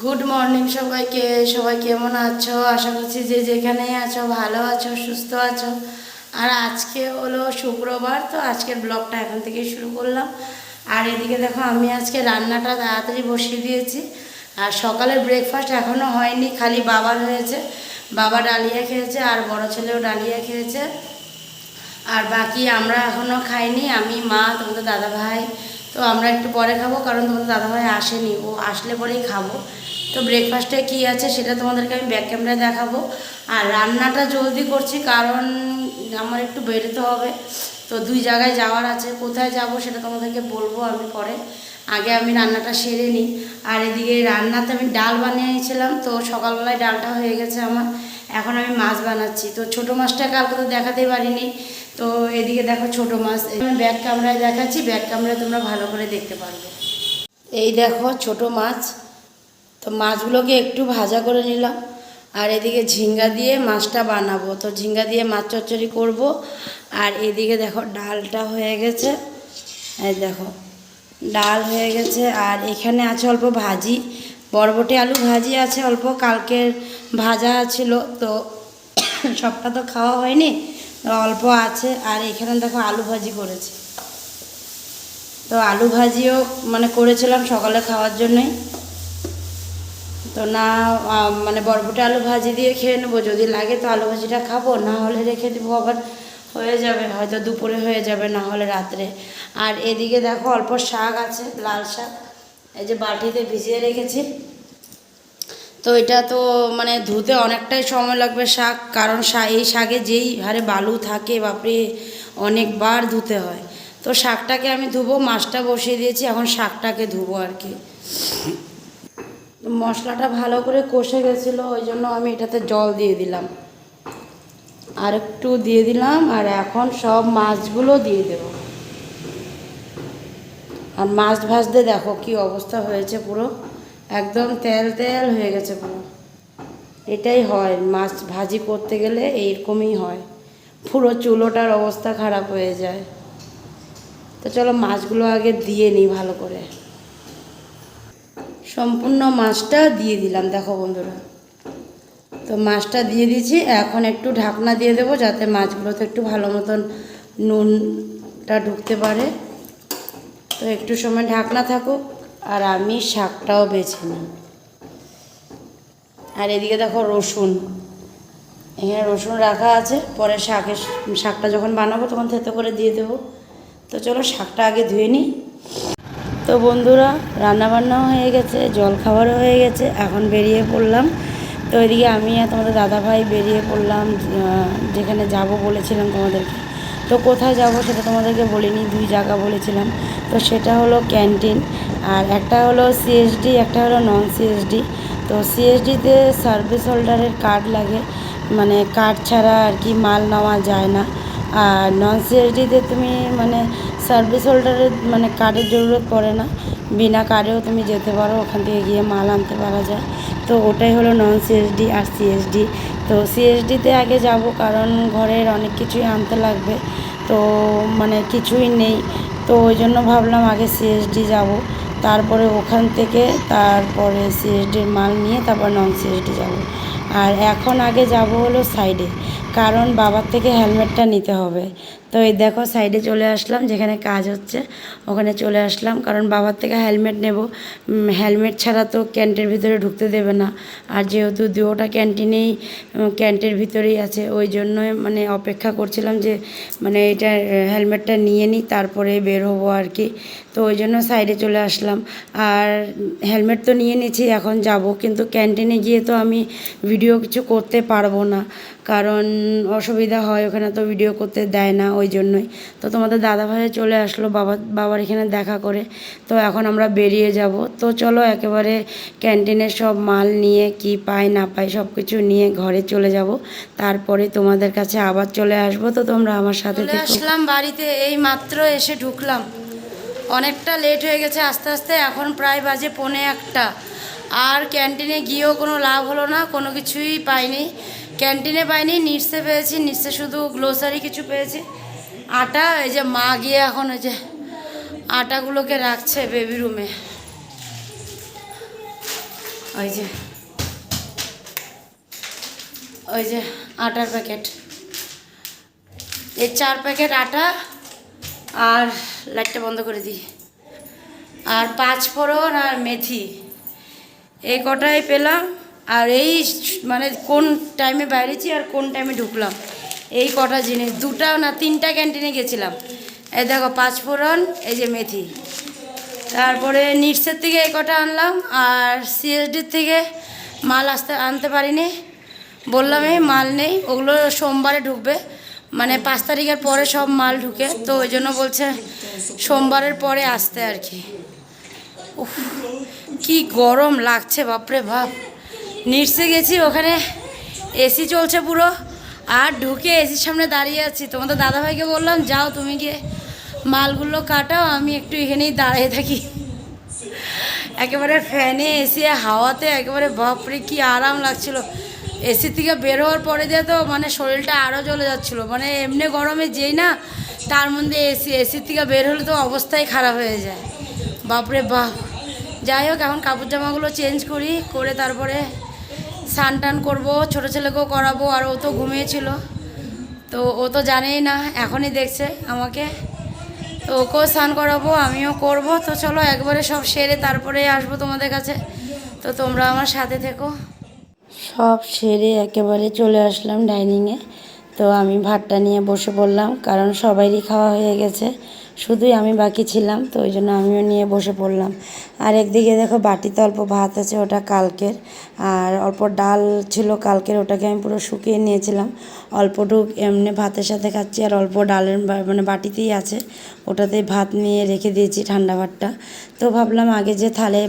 Good morning সবাইকে। সবাই কেমন আছো? আশা করছি যে যেখানেই আছো ভালো আছো, সুস্থ আছো। আর আজকে হলো শুক্রবার, তো আজকের ব্লগটা এখন থেকে শুরু করলাম। আর এদিকে দেখো আমি আজকে রান্নাটা তাড়াতাড়ি বসিয়ে দিয়েছি। আর সকালের ব্রেকফাস্ট এখনও হয়নি, খালি বাবার হয়েছে। বাবা ডালিয়া খেয়েছে আর বড় ছেলেও ডালিয়া খেয়েছে। আর বাকি আমরা এখনও খাইনি, আমি, মা, তোমাদের দাদাভাই। তো আমরা একটু পরে খাবো, কারণ তোমাদের দাদাভাই আসেনি, ও আসলে পরেই খাবো। তো ব্রেকফাস্টে কী আছে সেটা তোমাদেরকে আমি ব্যাক ক্যামেরায় দেখাবো। আর রান্নাটা জলদি করছি কারণ আমার একটু বেরোতে হবে। তো দুই জায়গায় যাওয়ার আছে, কোথায় যাব সেটা তোমাদেরকে বলবো আমি পরে। আগে আমি রান্নাটা সেরে নিই। আর এদিকে রান্নাতে আমি ডাল বানিয়েছিলাম, তো সকালবেলায় ডালটা হয়ে গেছে আমার। এখন আমি মাছ বানাচ্ছি। তো ছোটো মাছটা কালকে তো দেখাতে পারিনি। তো এদিকে দেখো ছোটো মাছ আমি ব্যাক ক্যামেরায় দেখাচ্ছি, ব্যাক ক্যামেরায় তোমরা ভালো করে দেখতে পারবে। এই দেখো ছোটো মাছ। তো মাছগুলোকে একটু ভাজা করে নিলাম। আর এদিকে ঝিঙ্গা দিয়ে মাছটা বানাবো, তো ঝিঙ্গা দিয়ে মাছ চচ্চড়ি করব। আর এদিকে দেখো ডালটা হয়ে গেছে, এই দেখো ডাল হয়ে গেছে। আর এখানে আছে অল্প ভাজি, বরবটি আলু ভাজি আছে অল্প, কালকের ভাজা ছিল। তো সবটা তো খাওয়া হয়নি, অল্প আছে। আর এখানে দেখো আলু ভাজি করেছি। তো আলু ভাজিও মানে করেছিলাম সকালে খাওয়ার জন্যই। তো না মানে বরবটি আলু ভাজি দিয়ে খেয়ে নেবো, যদি লাগে তো আলু ভাজিটা খাবো, না হলে রেখে দেবো, আবার হয়ে যাবে, হয়তো দুপুরে হয়ে যাবে, না হলে রাত্রে। আর এদিকে দেখো অল্প শাক আছে, লাল শাক, এই যে বাটিতে ভিজিয়ে রেখেছি। তো এটা তো মানে ধুতে অনেকটাই সময় লাগবে শাক, কারণ এই শাকে যেই হারে বালু থাকে বাপরে, অনেকবার ধুতে হয়। তো শাকটাকে আমি ধুবো, মাছটা বসিয়ে দিয়েছি, এখন শাকটাকে ধুবো আর কি। মশলাটা ভালো করে কষে গেছিলো, ওই জন্য আমি এটাতে জল দিয়ে দিলাম, আর একটু দিয়ে দিলাম। আর এখন সব মাছগুলো দিয়ে দেব। আর মাছ ভাজতে দেখো কি অবস্থা হয়েছে, পুরো একদম তেল তেল হয়ে গেছে পুরো। এটাই হয়, মাছ ভাজি করতে গেলে এইরকমই হয়, পুরো চুলোটার অবস্থা খারাপ হয়ে যায়। তো চলো মাছগুলো আগে দিয়ে নিই ভালো করে। সম্পূর্ণ মাছটা দিয়ে দিলাম দেখো বন্ধুরা। তো মাছটা দিয়ে দিয়েছি, এখন একটু ঢাকনা দিয়ে দেবো যাতে মাছগুলোতে একটু ভালো মতন নুনটা ঢুকতে পারে। তো একটু সময় ঢাকনা থাকুক, আর আমি শাকটাও বেছে নিই। আর এদিকে দেখো রসুন, এখানে রসুন রাখা আছে, পরে শাকটা যখন বানাবো তখন থেতো করে দিয়ে দেবো। তো চলো শাকটা আগে ধুয়ে নিই। তো বন্ধুরা রান্নাবান্নাও হয়ে গেছে, জল খাবারও হয়ে গেছে, এখন বেরিয়ে পড়লাম। তো এদিকে আমি আর তোমাদের দাদাভাই বেরিয়ে পড়লাম যেখানে যাব বলেছিলাম তোমাদেরকে। তো কোথায় যাব সেটা তোমাদেরকে বলিনি, দুই জায়গা বলেছিলাম। তো সেটা হলো ক্যান্টিন, আর একটা হলো সিএসডি, একটা হলো নন সিএসডি। তো সিএসডিতে সার্ভিস হোল্ডারের কার্ড লাগে, মানে কার্ড ছাড়া আর কি মাল নেওয়া যায় না। আর নন সিএসডিতে তুমি মানে সার্ভিস হোল্ডারের মানে কার্ডের জরুরত পড়ে না, বিনা কার্ডেও তুমি যেতে পারো, ওখান থেকে গিয়ে মাল আনতে পারা যায়। তো ওটাই হলো নন সিএসডি আর সিএসডি। তো সিএসডিতে আগে যাব কারণ ঘরের অনেক কিছুই আনতে লাগবে, তো মানে কিছুই নেই। তো ওই জন্য ভাবলাম আগে সিএসডি যাব, তারপরে ওখান থেকে তারপরে সিএসডির মাল নিয়ে তারপর নন সিএসডি যাব। আর এখন আগে যাব হলো সাইডে, কারণ বাবার থেকে হেলমেটটা নিতে হবে। তো এই দেখো সাইডে চলে আসলাম, যেখানে কাজ হচ্ছে ওখানে চলে আসলাম, কারণ বাবার থেকে হেলমেট নেব। হেলমেট ছাড়া তো ক্যান্টিনের ভিতরে ঢুকতে দেবে না। আর যেহেতু দুটোটা ক্যান্টিনেই ক্যান্টিনের ভিতরেই আছে, ওই জন্যই মানে অপেক্ষা করছিলাম যে মানে এটা হেলমেটটা নিয়ে নিই তারপরে বের হবো আর কি। তো ওই জন্য সাইডে চলে আসলাম। আর হেলমেট তো নিয়ে নিয়েছি, এখন যাব, কিন্তু ক্যান্টিনে গিয়ে তো আমি ভিডিও কিছু করতে পারবো না, কারণ অসুবিধা হয়, ওখানে তো ভিডিও করতে দেয় না, ওই জন্যই। তো তোমাদের দাদাভাই চলে আসলো বাবার এখানে দেখা করে। তো এখন আমরা বেরিয়ে যাব। তো চলো একেবারে ক্যান্টিনের সব মাল নিয়ে কি পাই না পাই সব কিছু নিয়ে ঘরে চলে যাব, তারপরে তোমাদের কাছে আবার চলে আসবো। তো তোমরা আমার সাথে চলে আসলাম বাড়িতে, এই মাত্র এসে ঢুকলাম, অনেকটা লেট হয়ে গেছে আস্তে আস্তে, এখন প্রায় বাজে 1:45। আর ক্যান্টিনে গিয়েও কোনো লাভ হলো না, কোনো কিছুই পাইনি, ক্যান্টিনে পাইনি, নিটসে পেয়েছি, নিটসে শুধু গ্লোসারি কিছু পেয়েছি, আটা। এই যে মা গিয়ে এখন ওই যে আটাগুলোকে রাখছে বেবি রুমে। ওই যে ওই যে আটার প্যাকেট, এই 4 প্যাকেট আটা, আর লাইটটা বন্ধ করে দিই, আর 5 ফোড়ন আর মেথি, এই কটাই পেলাম। আর এই মানে কোন টাইমে বাইরেছি আর কোন টাইমে ঢুকলাম, এই কটা জিনিস, 2টা না 3টা ক্যান্টিনে গেছিলাম। এই দেখো 5 ফোড়ন, এই যে মেথি, তারপরে নিটসের থেকে এই কটা আনলাম, আর সিএসডির থেকে মাল আনতে পারিনি, বললাম এই মাল নেই, ওগুলো সোমবারে ঢুকবে, মানে 5 তারিখের পরে সব মাল ঢুকে, তো ওই জন্য বলছে সোমবারের পরে আসতে আর কি। উফ, কি গরম লাগছে বাপরে বাপ। নিটসে গেছি, ওখানে এসি চলছে পুরো, আর ঢুকে এসির সামনে দাঁড়িয়ে আছি। তোমাদের দাদাভাইকে বললাম যাও তুমি গিয়ে মালগুলো কাটাও, আমি একটু এখানেই দাঁড়িয়ে থাকি। একেবারে ফ্যানে এসি হাওয়াতে একেবারে বাপরে কি আরাম লাগছিল। এসি থেকে বের হওয়ার পরে দিয়ে তো মানে শরীরটা আরও জ্বলে যাচ্ছিলো, মানে এমনি গরমে যেই না, তার মধ্যে এসির থেকে বের হলে তো অবস্থাই খারাপ হয়ে যায়, বাপরে বাপ। যাই হোক, এখন কাপড় জামাগুলো চেঞ্জ করি, করে তারপরে স্নান টান করবো, ছোটো ছেলেকেও করাবো, আর ও তো ঘুমিয়েছিল, তো ও তো জানেই না, এখনই দেখছে আমাকে, তো ওকেও স্নান করাবো, আমিও করব। তো চলো একবারে সব সেরে তারপরে আসবো তোমাদের কাছে, তো তোমরা আমার সাথে থেকো। সব সেরে একেবারে চলে আসলাম ডাইনিংয়ে। তো আমি ভাতটা নিয়ে বসে পড়লাম, কারণ সবাইরই খাওয়া হয়ে গেছে, শুধুই আমি বাকি ছিলাম, তো ওই জন্য আমিও নিয়ে বসে পড়লাম। আর একদিকে দেখো বাটিতে অল্প ভাত আছে, ওটা কালকের, আর অল্প ডাল ছিল কালকের, ওটাকে আমি পুরো শুকিয়ে নিয়েছিলাম, অল্পটুক এমনি ভাতের সাথে খাচ্ছি, আর অল্প ডালের মানে বাটিতেই আছে, ওটাতে ভাত নিয়ে রেখে দিয়েছি, ঠান্ডা ভাতটা। তো ভাবলাম আগে যে থালে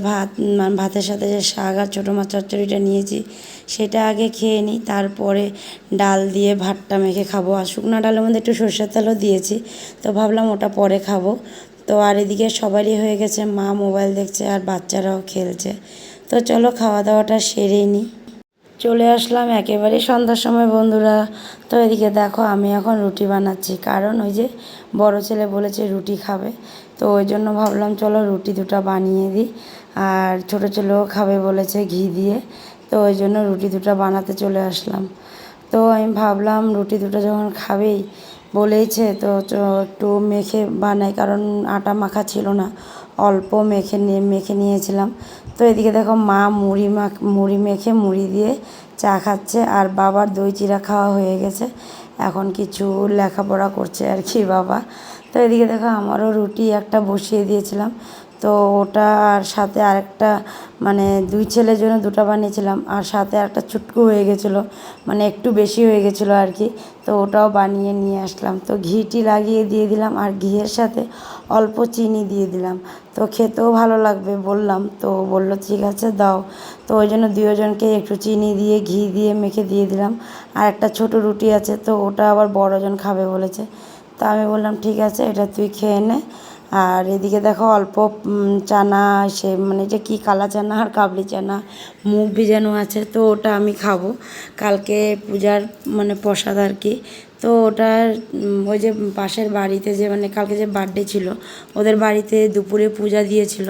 ভাতের সাথে যে শাক আর ছোটো মাছ চচ্চড়িটা নিয়েছি সেটা আগে খেয়ে নিই, তারপরে ডাল দিয়ে ভাতটা মেখে খাবো। আর শুকনো ডালের মধ্যে একটু সরষের তেলও দিয়েছি, তো ভাবলাম ওটা পরে খাবো। তো আর এদিকে সবারই হয়ে গেছে, মা মোবাইল দেখছে আর বাচ্চারাও খেলছে। তো চলো খাওয়া দাওয়াটা সেরেই নিই। চলে আসলাম একেবারে সন্ধ্যার সময় বন্ধুরা। তো এদিকে দেখো আমি এখন রুটি বানাচ্ছি, কারণ ওই যে বড় ছেলে বলেছে রুটি খাবে, তো ওই জন্য ভাবলাম চলো রুটি 2টা বানিয়ে দিই। আর ছোটো ছেলেও খাবে বলেছে ঘি দিয়ে, তো ওই জন্য রুটি 2টা বানাতে চলে আসলাম। তো আমি ভাবলাম রুটি 2টা যখন খাবেই বলেইছে, তো একটু মেখে বানাই, কারণ আটা মাখা ছিল না, অল্প মেখে নিয়েছিলাম। তো এদিকে দেখো মা মুড়ি মেখে মুড়ি দিয়ে চা খাচ্ছে, আর বাবার দই চিড়া খাওয়া হয়ে গেছে, এখন কিছু লেখাপড়া করছে আর কি বাবা। তো এদিকে দেখো আমারও রুটি একটা বসিয়ে দিয়েছিলাম, তো ওটা আর সাথে আরেকটা, মানে 2 ছেলের জন্য 2টা বানিয়েছিলাম, আর সাথে একটা চুটকু হয়ে গেছিলো, মানে একটু বেশি হয়ে গেছিলো আর কি, তো ওটাও বানিয়ে নিয়ে আসলাম। তো ঘিটি লাগিয়ে দিয়ে দিলাম, আর ঘিয়ের সাথে অল্প চিনি দিয়ে দিলাম, তো খেতেও ভালো লাগবে বললাম, তো বললো ঠিক আছে দাও। তো ওই জন্য 2জনকে একটু চিনি দিয়ে ঘি দিয়ে মেখে দিয়ে দিলাম। আর একটা ছোটো রুটি আছে, তো ওটা আবার বড়জন খাবে বলেছে, তো আমি বললাম ঠিক আছে এটা তুই খেয়ে নে। আর এদিকে দেখো অল্প চানা, মানে যে কি কালা চানা আর কাবলি চানা মুগ ভিজানো আছে, তো ওটা আমি খাবো, কালকে পূজার মানে প্রসাদ আর কি। তো ওটার ওই যে পাশের বাড়িতে যে মানে কালকে যে বার্থডে ছিল, ওদের বাড়িতে দুপুরে পূজা দিয়েছিল,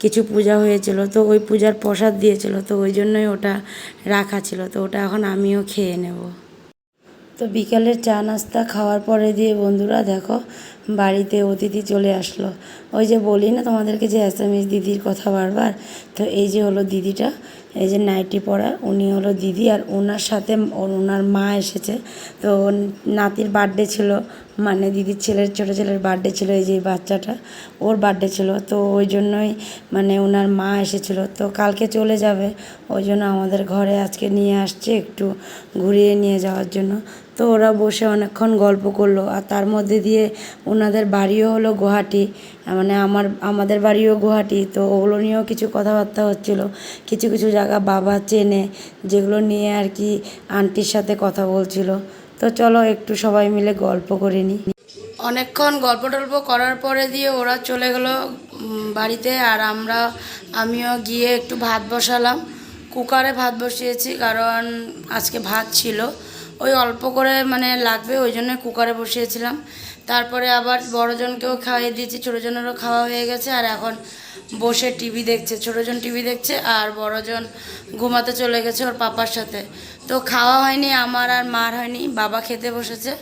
কিছু পূজা হয়েছিল, তো ওই পূজার প্রসাদ দিয়েছিল, তো ওই জন্যই ওটা রাখা ছিল, তো ওটা এখন আমিও খেয়ে নেব। তো বিকালের চা নাস্তা খাওয়ার পরে দিয়ে বন্ধুরা দেখো বাড়িতে অতিথি চলে আসলো। ওই যে বলি না তোমাদেরকে যে এসএমএস দিদির কথা বারবার, তো এই যে হলো দিদিটা, এই যে নাইটি পরা, উনি হলো দিদি, আর ওনার সাথে ওনার মা এসেছে। তো নাতির বার্থডে ছিল, মানে দিদির ছোটো ছেলের বার্থডে ছিল, এই যে বাচ্চাটা ওর বার্থডে ছিল, তো ওই জন্যই মানে ওনার মা এসেছিলো, তো কালকে চলে যাবে, ওই জন্য আমাদের ঘরে আজকে নিয়ে আসছে একটু ঘুরিয়ে নিয়ে যাওয়ার জন্য। তো ওরা বসে অনেকক্ষণ গল্প করলো, আর তার মধ্যে দিয়ে ওনাদের বাড়িও হলো গুয়াহাটি, মানে আমাদের বাড়িও গুয়াহাটি, তো ওগুলো নিয়েও কিছু কথাবার্তা হচ্ছিলো, কিছু কিছু জায়গা বাবা চেনে, যেগুলো নিয়ে আর কি আন্টির সাথে কথা বলছিল। তো চলো একটু সবাই মিলে গল্প করে নিই। অনেকক্ষণ গল্প টল্প করার পরে দিয়ে ওরা চলে গেলো বাড়িতে, আর আমিও গিয়ে একটু ভাত বসালাম, কুকারে ভাত বসিয়েছি, কারণ আজকে ভাত ছিল ওই অল্প করে মানে লাগবে, ওই জন্য কুকারে বসিয়েছিলাম। তারপরে আবার বড়জনকেও খাইয়ে দিয়েছি, ছোটোজনেরও খাওয়া হয়ে গেছে, আর এখন বসে টিভি দেখছে, ছোটোজন টিভি দেখছে আর বড়জন ঘুমাতে চলে গেছে ওর পাপার সাথে। তো খাওয়া হয়নি, আমার আর মার হয়নি, বাবা খেতে বসেছে।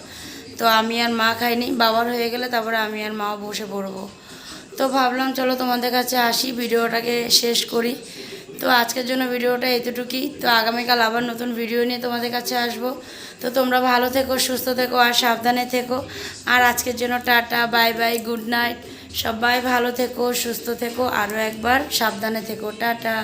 তো আমি আর মা খাইনি, বাবার হয়ে গেলে তারপরে আমি আর মাও বসে পড়বো। তো ভাবলাম চলো তোমাদের কাছে আসি, ভিডিওটাকে শেষ করি। তো আজকের জন্য ভিডিওটা এতটুকুই। তো আগামীকাল আবার নতুন ভিডিও নিয়ে তোমাদের কাছে আসবো। তো তোমরা ভালো থেকো, সুস্থ থেকো আর সাবধানে থেকো। আর আজকের জন্য tata, bye bye, good night. সবাই ভালো থেকো, সুস্থ থেকো, আরও একবার সাবধানে থেকো, টাটা।